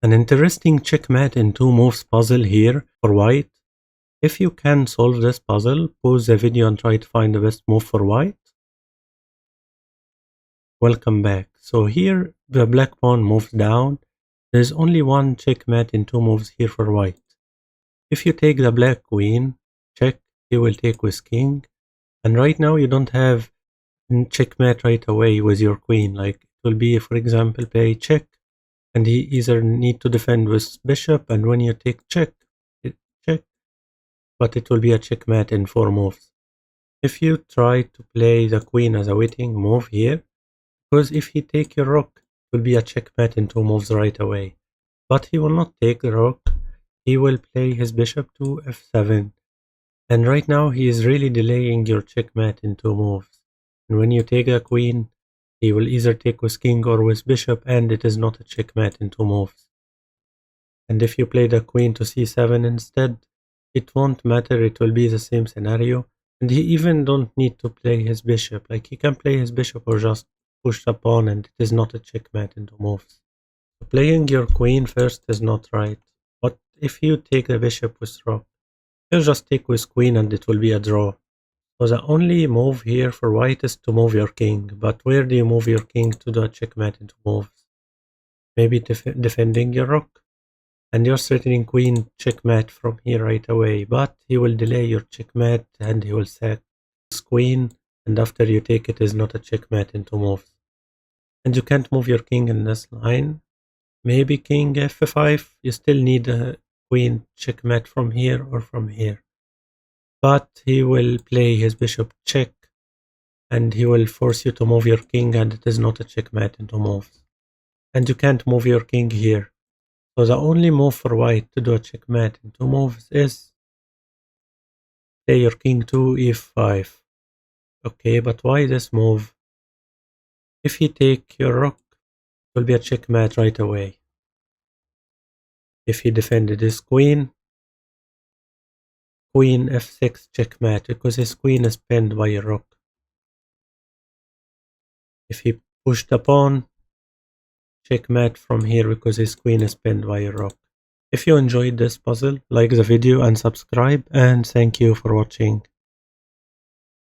An interesting checkmate in 2 moves puzzle here for white. If you can solve this puzzle, pause the video and try to find the best move for white. Welcome back. So here the black pawn moves down. There's only one checkmate in 2 moves here for white. If you take the black queen, check, he will take with king. And right now you don't have checkmate right away with your queen. Like it will be, for example, play check. And he either need to defend with bishop, and when you take check, check, but it will be a checkmate in 4 moves. If you try to play the queen as a waiting move here, because if he take your rook, it will be a checkmate in 2 moves right away. But he will not take the rook, he will play his bishop to f7. And right now he is really delaying your checkmate in 2 moves. And when you take the queen, he will either take with king or with bishop, and it is not a checkmate in 2 moves. And if you play the queen to c7 instead, it won't matter, it will be the same scenario. And he even don't need to play his bishop, like he can play his bishop or just push the pawn, and it is not a checkmate in 2 moves. So playing your queen first is not right. But if you take the bishop with rook, you just take with queen and it will be a draw. So the only move here for white is to move your king, but where do you move your king to do a checkmate in 2 moves? Maybe defending your rook, and you're threatening queen checkmate from here right away, but he will delay your checkmate and he will sack his queen, and after you take it is not a checkmate in 2 moves. And you can't move your king in this line. Maybe king f5, you still need a queen checkmate from here or from here. But he will play his bishop check, and he will force you to move your king, and it is not a checkmate in 2 moves. And you can't move your king here. So the only move for white to do a checkmate in 2 moves is play your king to e5. Okay, but why this move? If he take your rook, it will be a checkmate right away. If he defended his queen, queen f6 checkmate, because his queen is pinned by a rook. If he pushed the pawn, checkmate from here because his queen is pinned by a rook. If you enjoyed this puzzle, like the video and subscribe, and thank you for watching.